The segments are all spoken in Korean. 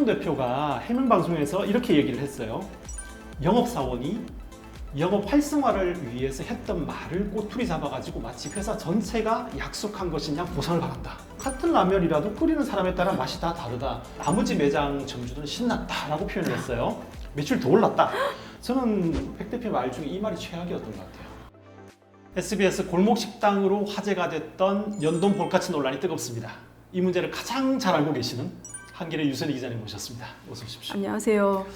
백종원 대표가 해명방송에서 이렇게 얘기를 했어요. 영업사원이 영업 활성화를 위해서 했던 말을 꼬투리 잡아가지고 마치 회사 전체가 약속한 것인 양 보상을 바란다. 같은 라면이라도 끓이는 사람에 따라 맛이 다 다르다. 나머지 매장 점주들은 신났다라고 표현을 했어요. 매출이 더 올랐다. 저는 백 대표 말 중에 이 말이 최악이었던 것 같아요. SBS 골목식당으로 화제가 됐던 연돈 볼카치 논란이 뜨겁습니다. 이 문제를 가장 잘 알고 계시는 한길의 유선희 기자님 모셨습니다. 어서 오십시오. 안녕하세요.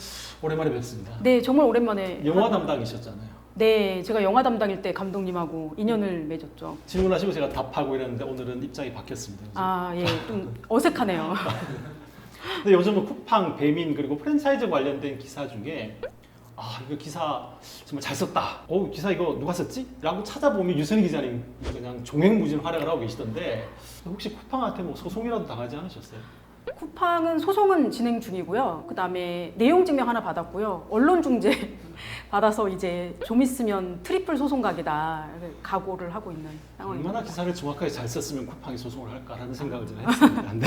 오랜만에 뵙습니다. 네, 정말 오랜만에. 영화 담당이셨잖아요. 네, 제가 영화 담당일 때 감독님하고 인연을 맺었죠. 질문하시고 제가 답하고 이랬는데 오늘은 입장이 바뀌었습니다. 그죠? 아, 예, 좀 어색하네요. 근데 요즘은 쿠팡, 배민 그리고 프랜차이즈 관련된 기사 중에 이거 기사 정말 잘 썼다. 기사 이거 누가 썼지? 라고 찾아보면 유선희 기자님 그냥 종횡무진 활약을 하고 계시던데 혹시 쿠팡한테 뭐 소송이라도 당하지 않으셨어요? 쿠팡은 소송은 진행 중이고요. 그다음에 내용 증명 하나 받았고요. 언론 중재 받아서 이제 좀 있으면 트리플 소송 각이다 각오를 하고 있는 상황입니다. 얼마나 기사를 정확하게 잘 썼으면 쿠팡이 소송을 할까라는 생각을 좀 했습니다. 네.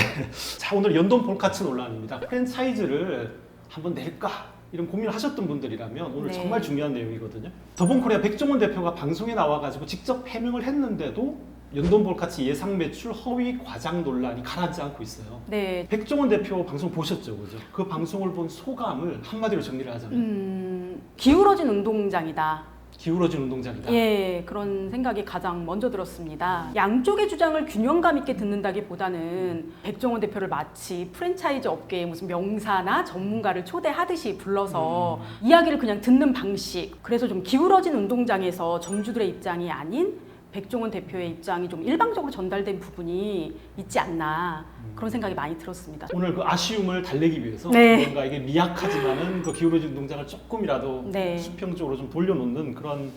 자, 오늘 연돈 볼카치 논란입니다. 프랜차이즈를 한번 낼까? 이런 고민을 하셨던 분들이라면 오늘 네. 정말 중요한 내용이거든요. 더본코리아 백종원 대표가 방송에 나와가지고 직접 해명을 했는데도 연돈 볼카치 예상 매출 허위 과장 논란이 가라앉지 않고 있어요. 네. 백종원 대표 방송 보셨죠, 그죠? 그 방송을 본 소감을 한마디로 정리를 하자면 기울어진 운동장이다. 기울어진 운동장이다. 예, 그런 생각이 가장 먼저 들었습니다. 양쪽의 주장을 균형감 있게 듣는다기보다는 백종원 대표를 마치 프랜차이즈 업계의 무슨 명사나 전문가를 초대하듯이 불러서 이야기를 그냥 듣는 방식. 그래서 좀 기울어진 운동장에서 점주들의 입장이 아닌 백종원 대표의 입장이 좀 일방적으로 전달된 부분이 있지 않나 그런 생각이 많이 들었습니다. 오늘 그 아쉬움을 달래기 위해서 네. 뭔가 이게 미약하지만은 그 기울어진 운동장을 조금이라도 네. 수평적으로 좀 돌려놓는 그런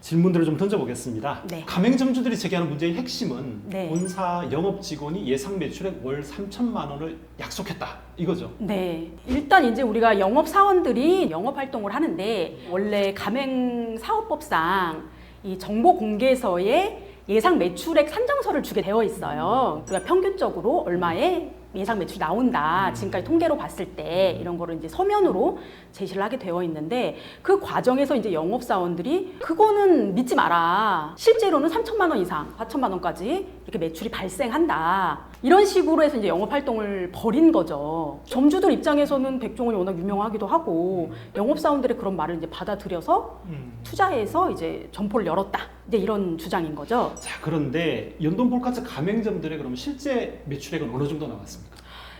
질문들을 좀 던져보겠습니다. 네. 가맹점주들이 제기하는 문제의 핵심은 네. 본사 영업 직원이 예상 매출액 월 3천만 원을 약속했다 이거죠. 네. 일단 이제 우리가 영업 사원들이 영업 활동을 하는데 원래 가맹 사업법상 이 정보 공개서에 예상 매출액 산정서를 주게 되어 있어요. 우리가 평균적으로 얼마의 예상 매출이 나온다. 지금까지 통계로 봤을 때 이런 거를 이제 서면으로 제시를 하게 되어 있는데 그 과정에서 이제 영업사원들이 그거는 믿지 마라. 실제로는 3천만 원 이상, 4천만 원까지 이렇게 매출이 발생한다. 이런 식으로 해서 이제 영업 활동을 벌인 거죠. 점주들 입장에서는 백종원이 워낙 유명하기도 하고 영업사원들의 그런 말을 이제 받아들여서 투자해서 이제 점포를 열었다. 이제 이런 주장인 거죠. 자, 그런데 연돈 볼카치 가맹점들의 그럼 실제 매출액은 어느 정도 나왔습니까?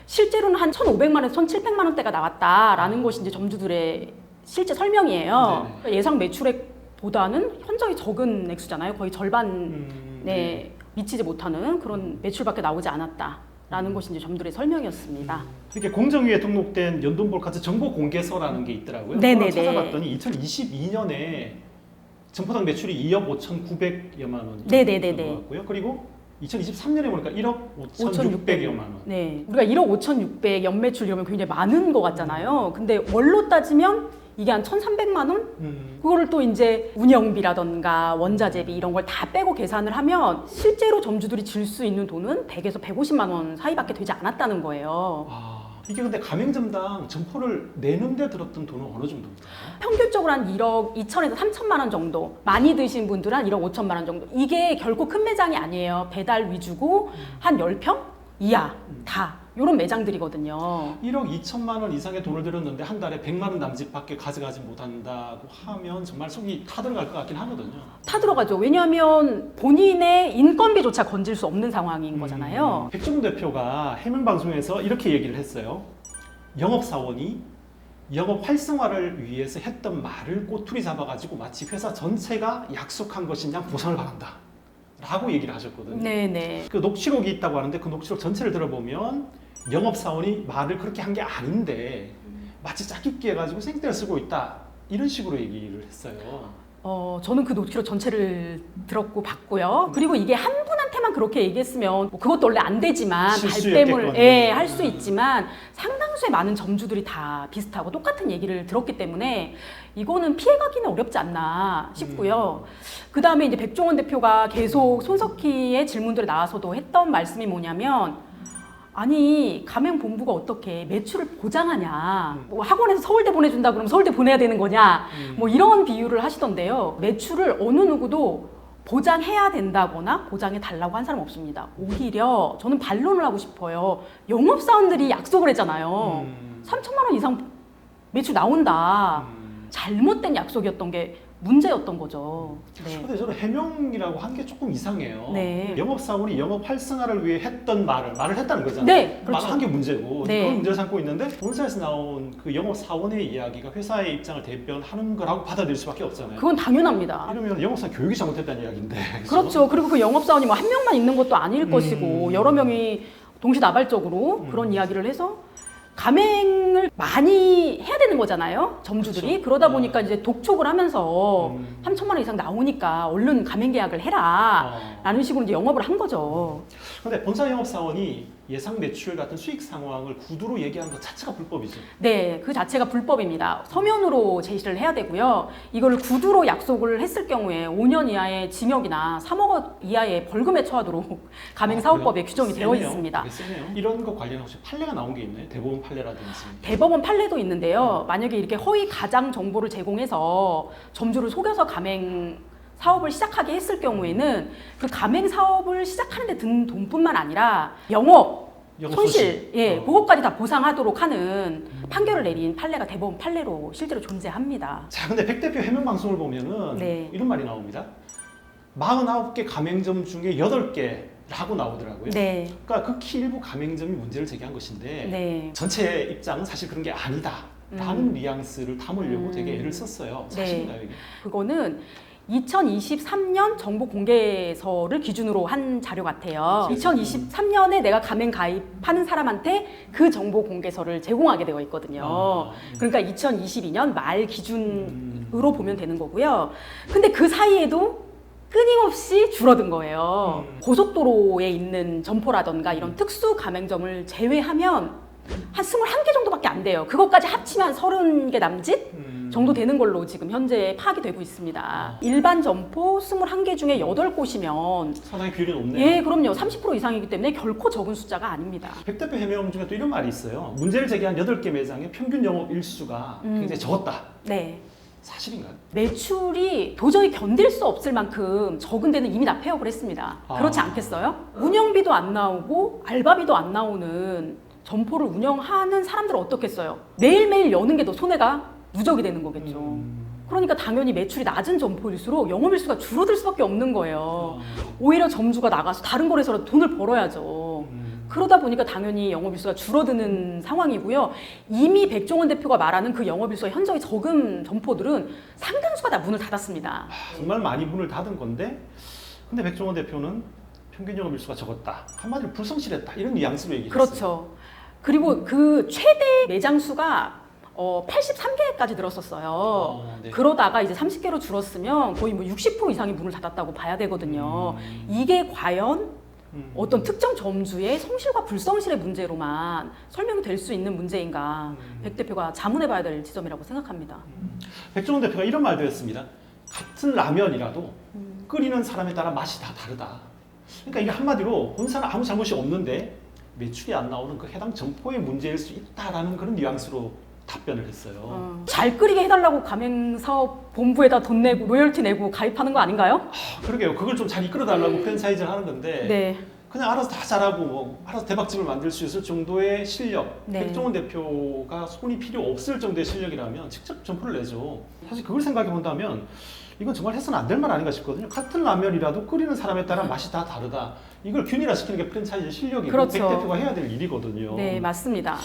실제로는 한 1,500만 원에서 1,700만 원대가 나왔다라는 것이 이제 점주들의 실제 설명이에요. 네네. 예상 매출액보다는 현저히 적은 액수잖아요. 거의 절반에 미치지 못하는 그런 매출밖에 나오지 않았다라는 것이 이제 점주들의 설명이었습니다. 이렇게 공정위에 등록된 연돈 볼카치 정보 공개서라는 게 있더라고요. 네네네. 그걸 찾아봤더니 2022년에 점포당 매출이 2억 5,900여만 원 네네네네. 나왔고요. 그리고 2023년에 보니까 1억 5,600여만 원. 네, 우리가 1억 5,600 연매출 이러면 굉장히 많은 것 같잖아요. 근데 월로 따지면 이게 한 1,300만 원? 그거를 또 이제 운영비라던가 원자재비 이런 걸 다 빼고 계산을 하면 실제로 점주들이 질 수 있는 돈은 100에서 150만 원 사이밖에 되지 않았다는 거예요. 이게 근데 가맹점당 점포를 내는데 들었던 돈은 어느 정도입니까? 평균적으로 한 1억 2천에서 3천만 원 정도, 많이 드신 분들은 한 1억 5천만 원 정도. 이게 결코 큰 매장이 아니에요. 배달 위주고 한 10평 이하 다 이런 매장들이거든요. 1억 2천만 원 이상의 돈을 들였는데 한 달에 100만 원 남짓밖에 가져가지 못한다고 하면 정말 속이 타들어갈 것 같긴 하거든요. 타들어가죠. 왜냐하면 본인의 인건비조차 건질 수 없는 상황인 거잖아요. 백종원 대표가 해명방송에서 이렇게 얘기를 했어요. 영업사원이 영업 활성화를 위해서 했던 말을 꼬투리 잡아가지고 마치 회사 전체가 약속한 것인 양 보상을 바란다 라고 얘기를 하셨거든요. 네네. 그 녹취록이 있다고 하는데 그 녹취록 전체를 들어보면 영업사원이 말을 그렇게 한 게 아닌데 마치 짜깁기 해가지고 생떼를 쓰고 있다 이런 식으로 얘기를 했어요. 저는 그 녹취록 전체를 들었고 봤고요. 그리고 이게 한 분한테만 그렇게 얘기했으면 뭐 그것도 원래 안 되지만 발뺌을 할 수 있지만 상당수의 많은 점주들이 다 비슷하고 똑같은 얘기를 들었기 때문에 이거는 피해가기는 어렵지 않나 싶고요. 그 다음에 이제 백종원 대표가 계속 손석희의 질문들에 나와서도 했던 말씀이 뭐냐면 아니 가맹본부가 어떻게 매출을 보장하냐, 뭐 학원에서 서울대 보내준다 그러면 서울대 보내야 되는 거냐, 뭐 이런 비유를 하시던데요. 매출을 어느 누구도 보장해야 된다거나 보장해 달라고 한 사람 없습니다. 오히려 저는 반론을 하고 싶어요. 영업사원들이 약속을 했잖아요. 3천만 원 이상 매출 나온다. 잘못된 약속이었던 게 문제였던 거죠. 네. 근데 저는 해명이라고 한 게 조금 이상해요. 네. 영업사원이 영업 활성화를 위해 했던 말을 했다는 거잖아요. 네, 그렇죠. 말을 한 게 문제고 네. 그건 문제를 삼고 있는데 본사에서 나온 그 영업사원의 이야기가 회사의 입장을 대변하는 거라고 받아들일 수밖에 없잖아요. 그건 당연합니다. 이러면 영업사원 교육이 잘못됐다는 이야기인데. 그렇죠. 그리고 그 영업사원이 뭐 한 명만 있는 것도 아닐 것이고 여러 명이 동시다발적으로 그런 이야기를 해서 가맹을 많이 해야 되는 거잖아요. 점주들이. 그렇죠. 그러다 보니까 이제 독촉을 하면서 3천만 원 이상 나오니까 얼른 가맹 계약을 해라 라는 식으로 이제 영업을 한 거죠. 근데 본사 영업사원이 예상 매출 같은 수익 상황을 구두로 얘기하는 것 자체가 불법이죠. 네, 그 자체가 불법입니다. 서면으로 제시를 해야 되고요. 이걸 구두로 약속을 했을 경우에 5년 이하의 징역이나 3억 원 이하의 벌금에 처하도록 가맹사업법에 규정이 되어 세네요. 있습니다. 되게 세네요. 이런 거 관련 혹시 판례가 나온 게 있나요? 대법원 판례라든지. 대법원 판례도 있는데요. 만약에 이렇게 허위 가장 정보를 제공해서 점주를 속여서 가맹 사업을 시작하게 했을 경우에는 그 가맹 사업을 시작하는 데 든 돈뿐만 아니라 영업 손실, 예, 그것까지 다 보상하도록 하는 판결을 내린 판례가 대법원 판례로 실제로 존재합니다. 자, 근데 백 대표 해명 방송을 보면은 네. 이런 말이 나옵니다. 49개 가맹점 중에 8개라고 나오더라고요. 네, 그러니까 극히 일부 가맹점이 문제를 제기한 것인데 네. 전체 입장은 사실 그런 게 아니다. 라는 뉘앙스를 담으려고 되게 애를 썼어요. 네. 사실인가요, 이게? 그거는 2023년 정보 공개서를 기준으로 한 자료 같아요. 2023년에 내가 가맹 가입하는 사람한테 그 정보 공개서를 제공하게 되어 있거든요. 그러니까 2022년 말 기준으로 보면 되는 거고요. 근데 그 사이에도 끊임없이 줄어든 거예요. 고속도로에 있는 점포라던가 이런 특수 가맹점을 제외하면 한 21개 정도밖에 안 돼요. 그것까지 합치면 30개 남짓 정도 되는 걸로 지금 현재 파악이 되고 있습니다. 일반 점포 21개 중에 8곳이면 상당히 비율이 높네요. 예, 그럼요. 30% 이상이기 때문에 결코 적은 숫자가 아닙니다. 백 대표 해명 중에 또 이런 말이 있어요. 문제를 제기한 8개 매장의 평균 영업 일수가 굉장히 적었다. 네. 사실인가요? 매출이 도저히 견딜 수 없을 만큼 적은 데는 이미 다 폐업을 했습니다. 그렇지 않겠어요? 운영비도 안 나오고 알바비도 안 나오는 점포를 운영하는 사람들은 어떻겠어요? 매일매일 여는 게 더 손해가 누적이 되는 거겠죠. 그러니까 당연히 매출이 낮은 점포일수록 영업일수가 줄어들 수밖에 없는 거예요. 오히려 점주가 나가서 다른 거래소로 돈을 벌어야죠. 그러다 보니까 당연히 영업일수가 줄어드는 상황이고요. 이미 백종원 대표가 말하는 그 영업일수가 현저히 적은 점포들은 상당수가 다 문을 닫았습니다. 정말 많이 문을 닫은 건데 근데 백종원 대표는 평균 영업 일수가 적었다. 한마디로 불성실했다. 이런 뉘앙스로 얘기했어요. 그렇죠. 그리고 그 최대 매장 수가 83개까지 늘었었어요. 네. 그러다가 이제 30개로 줄었으면 거의 뭐 60% 이상이 문을 닫았다고 봐야 되거든요. 이게 과연 어떤 특정 점주의 성실과 불성실의 문제로만 설명이 될 수 있는 문제인가 백 대표가 자문해봐야 될 지점이라고 생각합니다. 백종원 대표가 이런 말도 했습니다. 같은 라면이라도 끓이는 사람에 따라 맛이 다 다르다. 그러니까 이게 한마디로 본사는 아무 잘못이 없는데 매출이 안 나오는 그 해당 점포의 문제일 수 있다라는 그런 뉘앙스로 답변을 했어요. 잘 끓이게 해달라고 가맹사업 본부에다 돈 내고 로열티 내고 가입하는 거 아닌가요? 그러게요. 그걸 좀 잘 이끌어달라고 프랜차이즈를 하는 건데 네. 그냥 알아서 다 잘하고 뭐 알아서 대박집을 만들 수 있을 정도의 실력, 네. 백종원 대표가 손이 필요 없을 정도의 실력이라면 직접 점포를 내죠. 사실 그걸 생각해 본다면 이건 정말 해서는 안 될 말 아닌가 싶거든요. 같은 라면이라도 끓이는 사람에 따라 맛이 다 다르다. 이걸 균일화시키는 게 프랜차이즈 실력이고 그렇죠. 백 대표가 해야 될 일이거든요. 네, 맞습니다.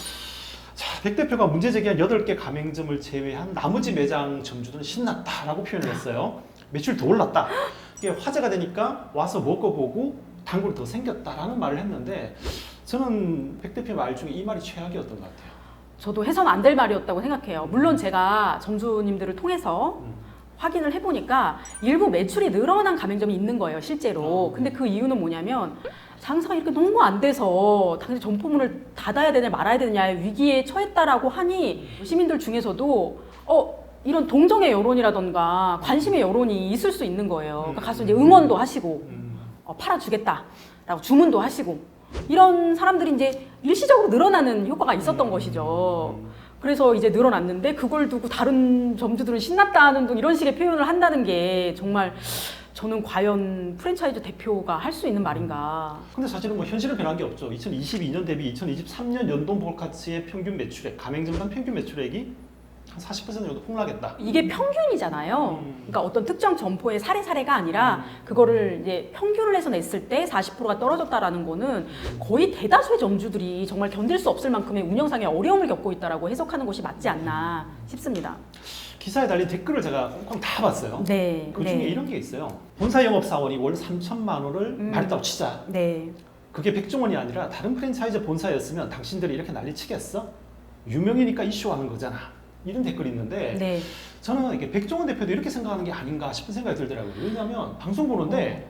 자, 백 대표가 문제 제기한 8개 가맹점을 제외한 나머지 매장 점주들은 신났다라고 표현을 했어요. 매출이 더 올랐다. 이게 화제가 되니까 와서 먹어보고 단골이 더 생겼다라는 말을 했는데 저는 백 대표 말 중에 이 말이 최악이었던 것 같아요. 저도 해서는 안 될 말이었다고 생각해요. 물론 제가 점주님들을 통해서 확인을 해보니까 일부 매출이 늘어난 가맹점이 있는 거예요, 실제로. 근데 그 이유는 뭐냐면 장사가 이렇게 너무 안 돼서 당연히 점포문을 닫아야 되냐 말아야 되냐의 위기에 처했다라고 하니 시민들 중에서도 이런 동정의 여론이라던가 관심의 여론이 있을 수 있는 거예요. 그러니까 가서 이제 응원도 하시고 팔아주겠다라고 주문도 하시고 이런 사람들이 이제 일시적으로 늘어나는 효과가 있었던 것이죠. 그래서 이제 늘어났는데 그걸 두고 다른 점주들은 신났다는 등 이런 식의 표현을 한다는 게 정말 저는 과연 프랜차이즈 대표가 할 수 있는 말인가. 근데 사실은 뭐 현실은 변한 게 없죠. 2022년 대비 2023년 연동 볼카츠의 평균 매출액, 가맹점당 평균 매출액이 한 40% 정도 폭락했다. 이게 평균이잖아요. 그러니까 어떤 특정 점포의 사례가 아니라 그거를 이제 평균을 해서 냈을 때 40%가 떨어졌다라는 거는 거의 대다수의 점주들이 정말 견딜 수 없을 만큼의 운영상의 어려움을 겪고 있다라고 해석하는 것이 맞지 않나 싶습니다. 기사에 달린 댓글을 제가 꽁꽁 다 봤어요. 네. 그 중에 이런 게 있어요. 본사 영업사원이 월 3천만 원을 말했다고 치자. 네. 그게 백종원이 아니라 다른 프랜차이즈 본사였으면 당신들이 이렇게 난리치겠어? 유명이니까 이슈하는 거잖아. 이런 댓글이 있는데 네. 저는 이게 백종원 대표도 이렇게 생각하는 게 아닌가 싶은 생각이 들더라고요. 왜냐하면 방송 보는데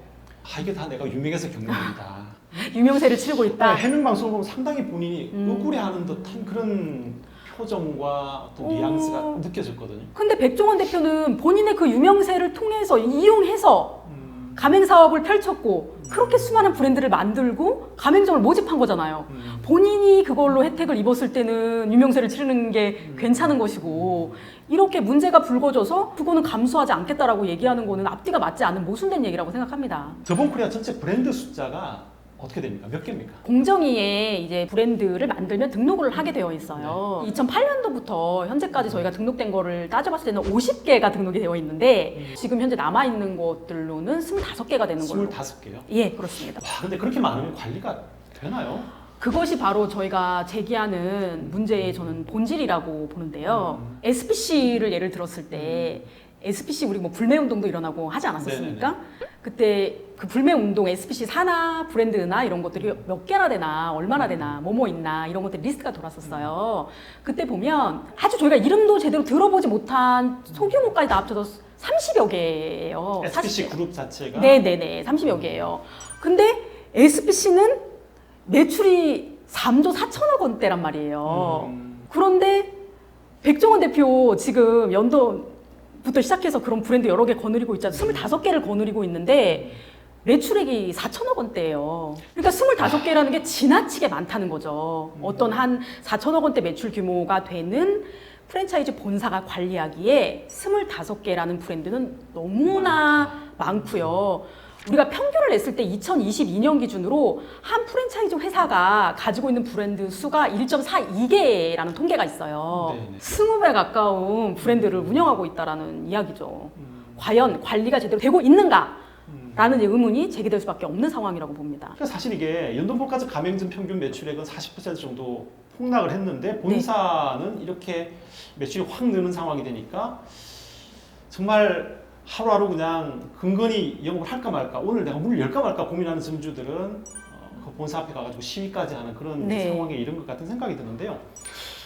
이게 다 내가 유명해서 겪는 일이다. 유명세를 치르고 있다. 해명 방송을 보면 상당히 본인이 억울해하는 듯한 그런 표정과 어떤 뉘앙스가 느껴졌거든요. 근데 백종원 대표는 본인의 그 유명세를 통해서 이용해서 가맹 사업을 펼쳤고 그렇게 수많은 브랜드를 만들고 가맹점을 모집한 거잖아요. 본인이 그걸로 혜택을 입었을 때는 유명세를 치르는 게 괜찮은 것이고 이렇게 문제가 불거져서 그거는 감수하지 않겠다라고 얘기하는 거는 앞뒤가 맞지 않는 모순된 얘기라고 생각합니다. 더본코리아 전체 브랜드 숫자가 어떻게 됩니까? 몇 개입니까? 공정위에 이제 브랜드를 만들면 등록을 하게 되어 있어요. 2008년도부터 현재까지 저희가 등록된 거를 따져봤을 때는 50개가 등록이 되어 있는데 지금 현재 남아있는 것들로는 25개가 되는 걸로. 25개요? 예, 그렇습니다. 와, 근데 그렇게 많으면 관리가 되나요? 그것이 바로 저희가 제기하는 문제의 저는 본질이라고 보는데요. SPC를 예를 들었을 때 SPC 우리 뭐 불매운동도 일어나고 하지 않았었습니까? 네네네. 그때 그 불매운동 SPC 사나 브랜드나 이런 것들이 몇 개나 되나 얼마나 되나 뭐뭐 있나 이런 것들 리스트가 돌았었어요. 그때 보면 아주 저희가 이름도 제대로 들어보지 못한 소규모까지 다 합쳐서 30여 개예요. SPC 그룹 자체가 네네네 30여 개예요. 근데 SPC는 매출이 3조 4천억 원대란 말이에요. 그런데 백종원 대표 지금 연도부터 시작해서 그런 브랜드 여러 개 거느리고 있잖아요. 25개를 거느리고 있는데 매출액이 4천억 원대예요. 그러니까 25개라는 게 지나치게 많다는 거죠. 어떤 한 4천억 원대 매출 규모가 되는 프랜차이즈 본사가 관리하기에 25개라는 브랜드는 너무나 많고요. 우리가 평균을 냈을 때 2022년 기준으로 한 프랜차이즈 회사가 가지고 있는 브랜드 수가 1.42개라는 통계가 있어요. 네네. 20배 가까운 브랜드를 운영하고 있다라는 이야기죠. 과연 관리가 제대로 되고 있는가? 라는 의문이 제기될 수밖에 없는 상황이라고 봅니다. 그러니까 사실 이게 연동볼까지 가맹점 평균 매출액은 40% 정도 폭락을 했는데 본사는 이렇게 매출이 확 느는 상황이 되니까 정말 하루하루 그냥 근근히 영업을 할까 말까, 오늘 내가 문을 열까 말까 고민하는 점주들은 그 본사 앞에 가가지고 시위까지 하는 그런 네. 상황에 이른 것 같은 생각이 드는데요.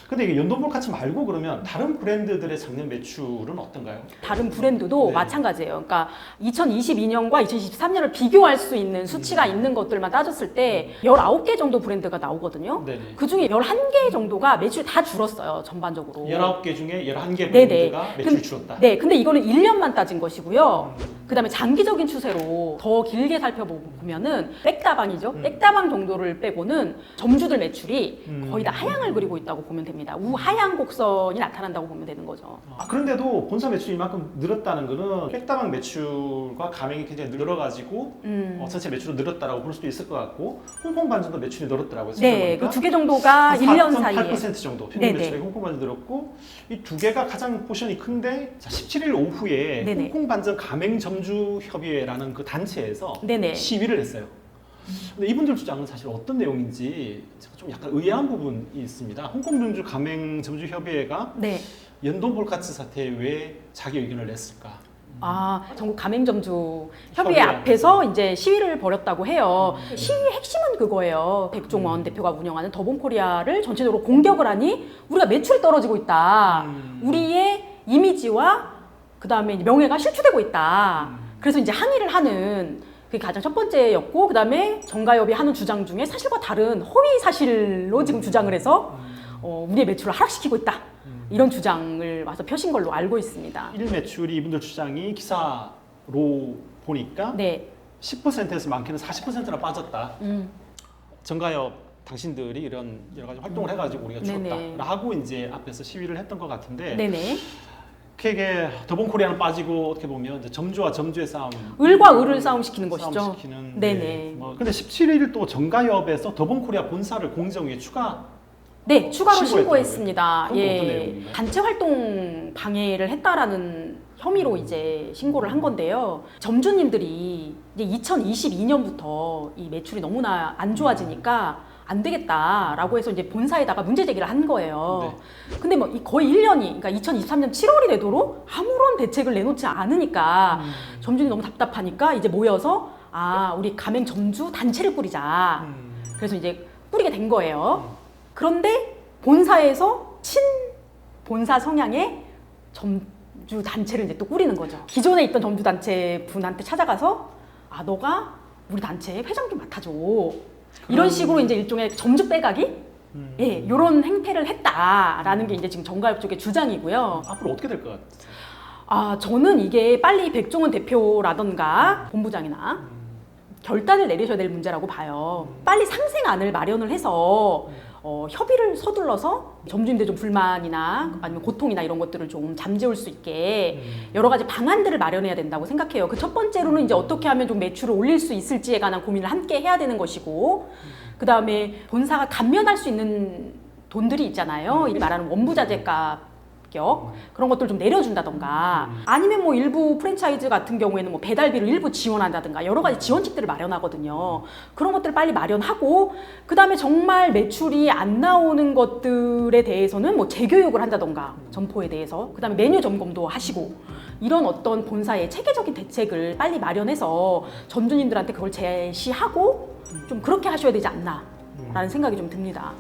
근데 이게 연동볼카츠 말고 그러면 다른 브랜드들의 작년 매출은 어떤가요? 다른 브랜드도 네. 마찬가지예요. 그러니까 2022년과 2023년을 비교할 수 있는 수치가 있는 것들만 따졌을 때 19개 정도 브랜드가 나오거든요. 네네. 그 중에 11개 정도가 매출이 다 줄었어요, 전반적으로. 19개 중에 11개 네네. 브랜드가 매출이 줄었다. 네, 근데 이거는 1년만 따진 것이고요. 그 다음에 장기적인 추세로 더 길게 살펴보면은 백다방이죠. 백다방 정도를 빼고는 점주들 매출이 거의 다 하향을 그리고 있다고 보면 됩니다. 우하향 곡선이 나타난다고 보면 되는 거죠. 그런데도 본사 매출이 이만큼 늘었다는 거는 백다방 매출과 가맹이 굉장히 늘어가지고 전체 매출은 늘었다라고 볼 수도 있을 것 같고 홍콩 반전도 매출이 늘었더라고요. 네, 그 두 개 정도가 1년 사이에 4.8% 정도 평균 네네. 매출이 홍콩 반전 늘었고 이 두 개가 가장 포션이 큰데 자, 17일 오후에 네네. 홍콩 반전 가맹 점주 협의회라는 그 단체에서 네네. 시위를 했어요. 근데 이분들 주장은 사실 어떤 내용인지 제가 좀 약간 의아한 부분이 있습니다. 홍콩 점주 가맹 점주 협의회가 네. 연동 볼카츠 사태에 왜 자기 의견을 냈을까? 전국 가맹점주 협의회 협의회 앞에서 이제 시위를 벌였다고 해요. 시위의 핵심은 그거예요. 백종원 대표가 운영하는 더본코리아를 전체적으로 공격을 하니 우리가 매출이 떨어지고 있다. 우리의 이미지와 그 다음에 명예가 실추되고 있다. 그래서 이제 항의를 하는 그게 가장 첫 번째였고 그 다음에 정가협이 하는 주장 중에 사실과 다른 허위 사실로 지금 주장을 해서 우리의 매출을 하락시키고 있다. 이런 주장을 와서 펴신 걸로 알고 있습니다. 1 매출이 이분들 주장이 기사로 보니까 네. 10%에서 많게는 40%나 빠졌다. 정가협 당신들이 이런 여러 가지 활동을 해가지고 우리가 네네. 죽었다라고 이제 앞에서 시위를 했던 것 같은데 네네. 그게 더본코리아는 빠지고 어떻게 보면 이제 점주와 점주의 싸움, 을과 을을 싸움시키는 것이죠. 싸움시키는. 네네. 뭐 근데 17일 또 정가협에서 더본코리아 본사를 공정위에 추가. 네, 추가로 신고했더라고요. 신고했습니다. 그건 어떤 내용인가요? 단체 활동 방해를 했다라는 혐의로 이제 신고를 한 건데요. 점주님들이 이제 2022년부터 이 매출이 너무나 안 좋아지니까 안 되겠다라고 해서 이제 본사에다가 문제 제기를 한 거예요. 근데 뭐 거의 1년이, 그러니까 2023년 7월이 되도록 아무런 대책을 내놓지 않으니까 점주들이 너무 답답하니까 이제 모여서 우리 가맹 점주 단체를 꾸리자. 그래서 이제 꾸리게 된 거예요. 그런데 본사에서 본사 성향의 점주 단체를 이제 또 꾸리는 거죠. 기존에 있던 점주 단체 분한테 찾아가서 너가 우리 단체 회장 좀 맡아줘. 이런 식으로 이제 일종의 점주 빼가기? 예, 이런 행태를 했다라는 게 이제 지금 정가협 쪽의 주장이고요. 앞으로 어떻게 될 것 같아요? 저는 이게 빨리 백종원 대표라던가 본부장이나 결단을 내리셔야 될 문제라고 봐요. 빨리 상생안을 마련을 해서 협의를 서둘러서 점주님들 좀 불만이나 아니면 고통이나 이런 것들을 좀 잠재울 수 있게 여러 가지 방안들을 마련해야 된다고 생각해요. 그 첫 번째로는 이제 어떻게 하면 좀 매출을 올릴 수 있을지에 관한 고민을 함께 해야 되는 것이고, 그 다음에 본사가 감면할 수 있는 돈들이 있잖아요. 이 말하는 원부자재값 그런 것들 좀 내려준다던가, 아니면 뭐 일부 프랜차이즈 같은 경우에는 뭐 배달비를 일부 지원한다든가 여러 가지 지원책들을 마련하거든요. 그런 것들을 빨리 마련하고, 그 다음에 정말 매출이 안 나오는 것들에 대해서는 뭐 재교육을 한다던가 점포에 대해서, 그 다음에 메뉴 점검도 하시고, 이런 어떤 본사의 체계적인 대책을 빨리 마련해서 점주님들한테 그걸 제시하고 좀 그렇게 하셔야 되지 않나 라는 생각이 좀 듭니다.